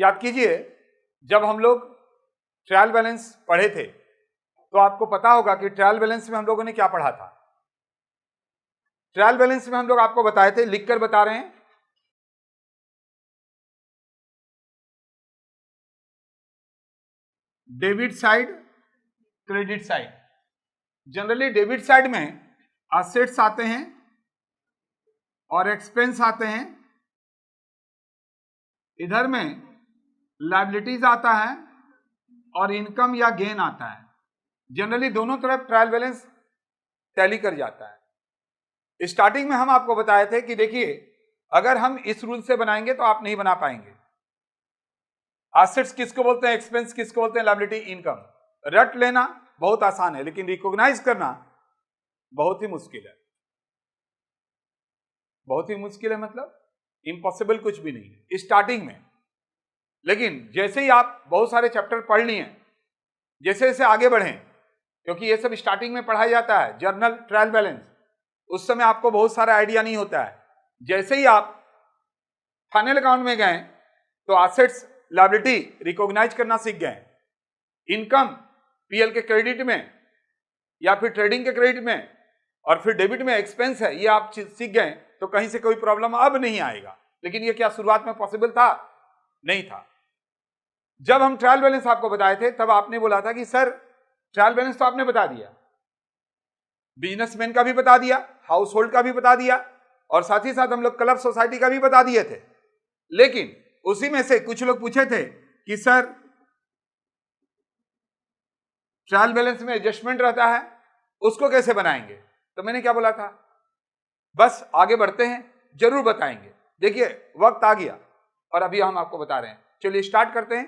याद कीजिए, जब हम लोग ट्रायल बैलेंस पढ़े थे तो आपको पता होगा कि ट्रायल बैलेंस में हम लोगों ने क्या पढ़ा था। ट्रायल बैलेंस में हम लोग आपको बताए थे, लिखकर बता रहे हैं, debit side, credit side. Generally debit side में असेट्स आते हैं और एक्सपेंस आते हैं, इधर में लायबिलिटीज आता है और इनकम या गेन आता है। जनरली दोनों तरफ ट्रायल बैलेंस टैली कर जाता है। स्टार्टिंग में हम आपको बताए थे कि देखिए, अगर हम इस रूल से बनाएंगे तो आप नहीं बना पाएंगे। एसेट्स किसको बोलते हैं, एक्सपेंस किसको बोलते हैं, लायबिलिटी, इनकम। रट लेना बहुत आसान है, लेकिन रिकॉग्नाइज करना बहुत ही मुश्किल है। बहुत ही मुश्किल है मतलब इम्पॉसिबल कुछ भी नहीं है स्टार्टिंग में। लेकिन जैसे ही आप बहुत सारे चैप्टर पढ़ लिए, जैसे जैसे आगे बढ़ें, क्योंकि ये सब स्टार्टिंग में पढ़ाया जाता है, जर्नल, ट्रायल बैलेंस, उस समय आपको बहुत सारा आइडिया नहीं होता है। जैसे ही आप फाइनल अकाउंट में गए तो एसेट्स, लायबिलिटी रिकॉग्नाइज करना सीख गए, इनकम पीएल के क्रेडिट में या फिर ट्रेडिंग के क्रेडिट में, और फिर डेबिट में एक्सपेंस है, ये आप सीख गए तो कहीं से कोई प्रॉब्लम अब नहीं आएगा। लेकिन ये क्या शुरुआत में पॉसिबल था? नहीं था। जब हम ट्रायल बैलेंस आपको बताए थे तब आपने बोला था कि सर ट्रायल बैलेंस तो आपने बता दिया, बिजनेसमैन का भी बता दिया, हाउस होल्ड का भी बता दिया, और साथ ही साथ हम लोग क्लब सोसाइटी का भी बता दिए थे। लेकिन उसी में से कुछ लोग पूछे थे कि सर ट्रायल बैलेंस में एडजस्टमेंट रहता है, उसको कैसे बनाएंगे? तो मैंने क्या बोला था, बस आगे बढ़ते हैं, जरूर बताएंगे। देखिए वक्त आ गया और अभी हम आपको बता रहे हैं। चलिए स्टार्ट करते हैं।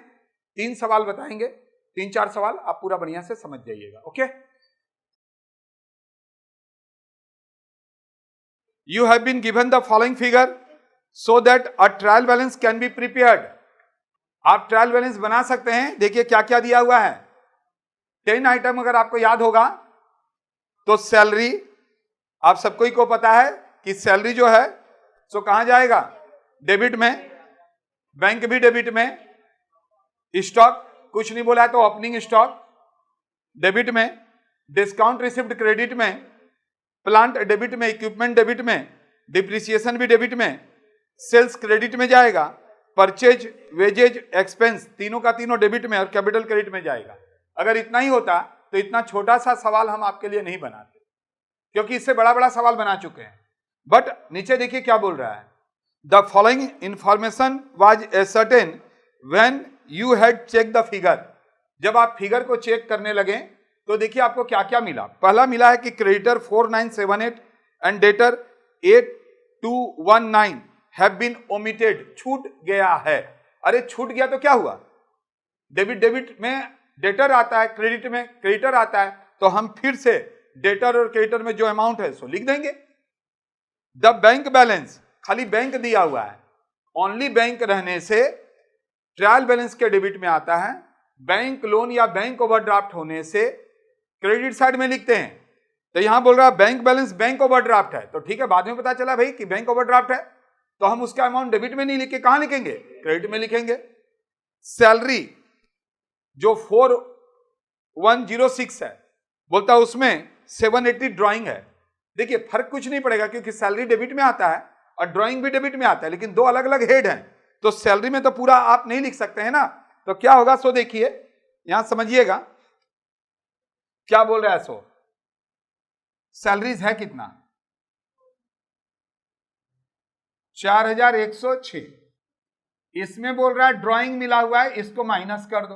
3 सवाल बताएंगे, 3-4 सवाल, आप पूरा बढ़िया से समझ जाइएगा। Okay, you have been given the following figure so that a trial balance can be prepared. आप ट्रायल बैलेंस बना सकते हैं। देखिए क्या क्या दिया हुआ है। 10 आइटम अगर आपको याद होगा तो सैलरी, आप सबको ही को पता है कि सैलरी जो है सो कहां जाएगा, डेबिट में, बैंक भी डेबिट में, स्टॉक कुछ नहीं बोला है तो ओपनिंग स्टॉक डेबिट में, डिस्काउंट रिसिप्ट क्रेडिट में, प्लांट डेबिट में, इक्विपमेंट डेबिट में, डिप्रिसिएशन भी डेबिट में, सेल्स क्रेडिट में जाएगा, परचेज, वेजेज, एक्सपेंस तीनों का तीनों डेबिट में और कैपिटल क्रेडिट में जाएगा। अगर इतना ही होता तो इतना छोटा सा सवाल हम आपके लिए नहीं बनाते, क्योंकि इससे बड़ा बड़ा सवाल बना चुके हैं। बट नीचे देखिए क्या बोल रहा है, the following information was ascertain when you had check the figure. जब आप फिगर को चेक करने लगे तो देखिए आपको क्या क्या मिला। पहला मिला है कि creditor 4978 and debtor 8219 have been omitted, छूट गया है। अरे छूट गया तो क्या हुआ, डेबिट में डेटर आता है, क्रेडिट में क्रेडिटर आता है, तो हम फिर से डेटर और क्रेडिटर में जो अमाउंट है सो लिख देंगे। द बैंक बैलेंस, खाली बैंक दिया हुआ है, ओनली बैंक रहने से ट्रायल बैलेंस के डेबिट में आता है। बैंक लोन या बैंक ओवरड्राफ्ट होने से क्रेडिट साइड में लिखते हैं। तो यहां बोल रहा है बैंक बैलेंस बैंक ओवरड्राफ्ट है, तो ठीक है, बाद में पता चला भाई कि बैंक ओवरड्राफ्ट है, तो हम उसका अमाउंट डेबिट में नहीं लिख के कहां लिखेंगे, क्रेडिट में लिखेंगे। सैलरी जो 4106 है, बोलता है उसमें 780 ड्राइंग है। देखिए फर्क कुछ नहीं पड़ेगा, क्योंकि सैलरी डेबिट में आता है और ड्राइंग भी डेबिट में आता है, लेकिन दो अलग अलग हेड हैं, तो सैलरी में तो पूरा आप नहीं लिख सकते हैं ना। तो क्या होगा सो देखिए, यहां समझिएगा क्या बोल रहा है। सो सैलरीज है कितना, 4106। इसमें बोल रहा है ड्राइंग मिला हुआ है, इसको माइनस कर दो।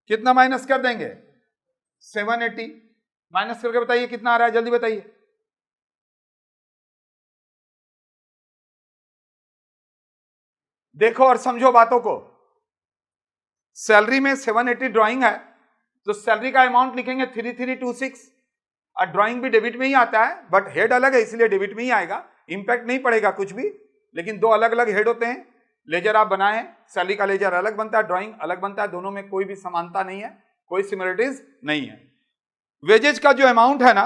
कितना माइनस कर देंगे, 780। माइनस करके बताइए कितना आ रहा है, जल्दी बताइए। देखो और समझो बातों को। सैलरी में 780 ड्राइंग है, तो सैलरी का अमाउंट लिखेंगे 3326, और ड्राइंग भी डेबिट में ही आता है, बट हेड अलग है इसलिए डेबिट में ही आएगा, इंपैक्ट नहीं पड़ेगा कुछ भी। लेकिन दो अलग अलग हेड होते हैं। लेजर आप बनाए, सैलरी का लेजर अलग बनता है, ड्राइंग अलग बनता है, दोनों में कोई भी समानता नहीं है, कोई सिमिलरिटीज नहीं है। वेजेज का जो अमाउंट है ना,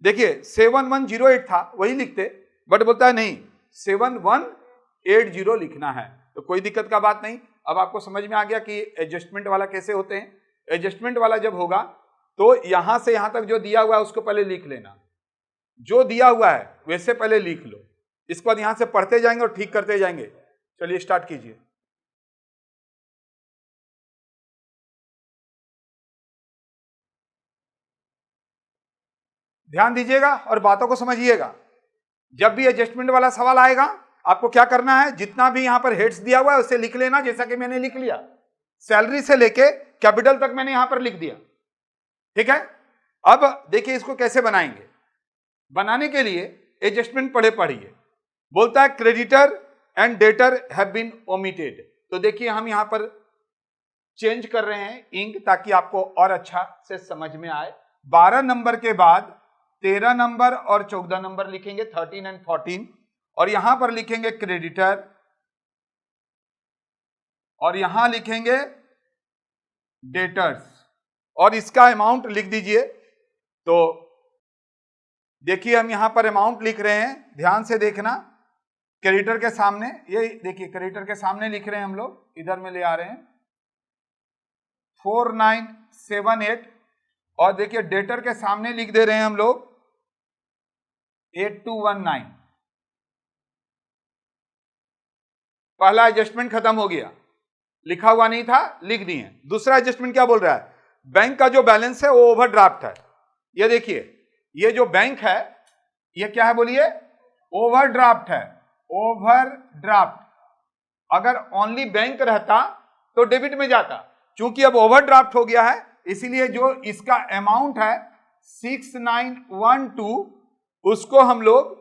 देखिए 7108 था, वही लिखते, बट बोलता है नहीं 7180 लिखना है। तो तो कोई दिक्कत का बात नहीं। अब आपको समझ में आ गया कि एडजस्टमेंट वाला कैसे होते हैं। एडजस्टमेंट वाला जब होगा तो यहां से यहां तक जो दिया हुआ है उसको पहले लिख लेना, जो दिया हुआ है वैसे पहले लिख लो, इसके बाद यहां से पढ़ते जाएंगे और ठीक करते जाएंगे। चलिए स्टार्ट कीजिए। ध्यान दीजिएगा और बातों को समझिएगा। जब भी एडजस्टमेंट वाला सवाल आएगा आपको क्या करना है, जितना भी यहां पर हेड्स दिया हुआ है उसे लिख लेना, जैसा कि मैंने लिख लिया। सैलरी से लेके कैपिटल तक मैंने यहां पर लिख दिया, ठीक है। अब देखिए इसको कैसे बनाएंगे। बनाने के लिए एडजस्टमेंट पढ़िए। बोलता है creditor and debtor have been omitted. तो देखिए हम यहां पर चेंज कर रहे हैं इंक ताकि आपको और अच्छा से समझ में आए। 12 नंबर के बाद 13 नंबर और 14 नंबर लिखेंगे, 13 एंड 14, और यहां पर लिखेंगे क्रेडिटर और यहां लिखेंगे डेटर्स और इसका अमाउंट लिख दीजिए। तो देखिए हम यहां पर अमाउंट लिख रहे हैं, ध्यान से देखना। क्रेडिटर के सामने, ये देखिए क्रेडिटर के सामने लिख रहे हैं हम लोग, इधर में ले आ रहे हैं 4978, और देखिए डेटर के सामने लिख दे रहे हैं हम लोग 8219। पहला एडजस्टमेंट खत्म हो गया, लिखा हुआ नहीं था, लिख दिए। दूसरा एडजस्टमेंट क्या बोल रहा है, बैंक का जो बैलेंस है वो ओवरड्राफ्ट है। ये देखिए ये जो बैंक है ये क्या है बोलिए, ओवरड्राफ्ट है। ओवरड्राफ्ट अगर ओनली बैंक रहता तो डेबिट में जाता, क्योंकि अब ओवरड्राफ्ट हो गया है, इसीलिए जो इसका अमाउंट है 6912 उसको हम लोग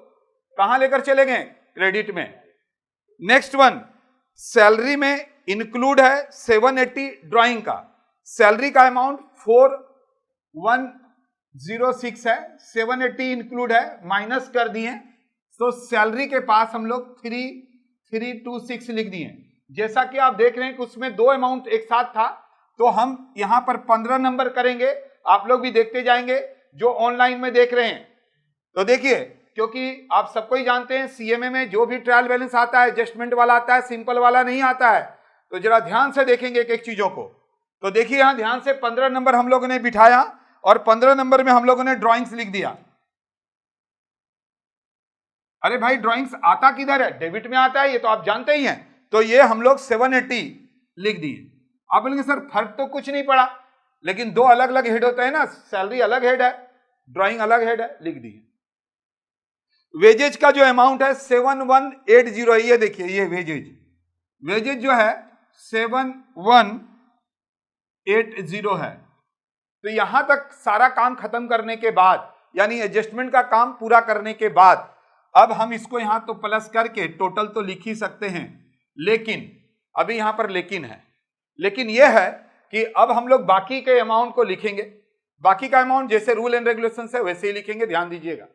कहां लेकर चले गए, क्रेडिट में। नेक्स्ट वन, सैलरी में इंक्लूड है 780 ड्राइंग का। सैलरी का अमाउंट 4106 है, 780 इंक्लूड है, माइनस कर दिए, तो सैलरी के पास हम लोग 3326 लिख दिए। जैसा कि आप देख रहे हैं कि उसमें दो अमाउंट एक साथ था, तो हम यहां पर 15 नंबर करेंगे, आप लोग भी देखते जाएंगे जो ऑनलाइन में देख रहे हैं। तो देखिए क्योंकि आप सबको ही जानते हैं सीएमए में जो भी ट्रायल बैलेंस आता है एडजस्टमेंट वाला आता है, सिंपल वाला नहीं आता है। तो जरा ध्यान से देखेंगे एक एक चीजों को। तो देखिए यहां ध्यान से 15 नंबर हम लोगों ने बिठाया और 15 नंबर में हम लोगों ने ड्राइंग्स लिख दिया। अरे भाई ड्राइंग्स आता किधर है, डेबिट में आता है, ये तो आप जानते ही हैं। तो ये हम लोग 780 लिख दिए। आप बोलेंगे सर फर्क तो कुछ नहीं पड़ा, लेकिन दो अलग अलग हेड होते हैं ना, सैलरी अलग हेड है, ड्राइंग अलग हेड है, लिख दिए। वेजेज का जो अमाउंट है 7180 है, ये देखिए ये वेजेज जो है 7180 है। तो यहां तक सारा काम खत्म करने के बाद, यानी एडजस्टमेंट का काम पूरा करने के बाद, अब हम इसको यहां तो प्लस करके टोटल तो लिख ही सकते हैं, लेकिन अभी यहां पर लेकिन है। लेकिन यह है कि अब हम लोग बाकी के अमाउंट को लिखेंगे। बाकी का अमाउंट जैसे रूल एंड रेगुलेशन है वैसे ही लिखेंगे, ध्यान दीजिएगा।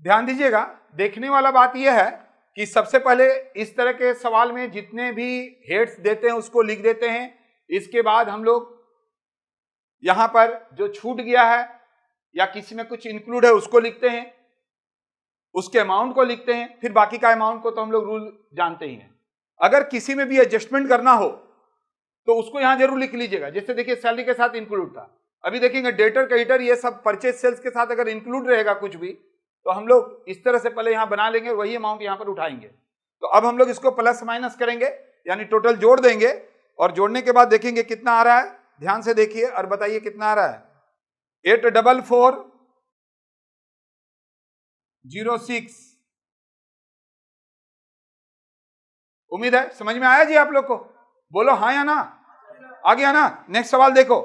ध्यान दीजिएगा, देखने वाला बात यह है कि सबसे पहले इस तरह के सवाल में जितने भी हेड्स देते हैं उसको लिख देते हैं। इसके बाद हम लोग यहां पर जो छूट गया है या किसी में कुछ इंक्लूड है उसको लिखते हैं, उसके अमाउंट को लिखते हैं, फिर बाकी का अमाउंट को तो हम लोग रूल जानते ही हैं। अगर किसी में भी एडजस्टमेंट करना हो तो उसको यहां जरूर लिख लीजिएगा। जैसे देखिए सैलरी के साथ इंक्लूड था, अभी देखेंगे डेटर क्रेडिटर ये सब परचेज सेल्स के साथ अगर इंक्लूड रहेगा कुछ भी, तो हम लोग इस तरह से पहले यहां बना लेंगे, वही अमाउंट यहां पर उठाएंगे। तो अब हम लोग इसको प्लस माइनस करेंगे, यानी टोटल जोड़ देंगे, और जोड़ने के बाद देखेंगे कितना आ रहा है। ध्यान से देखिए और बताइए कितना आ रहा है। 84406। उम्मीद है समझ में आया जी आप लोग को, बोलो हाँ या ना, आ गया ना। नेक्स्ट सवाल देखो,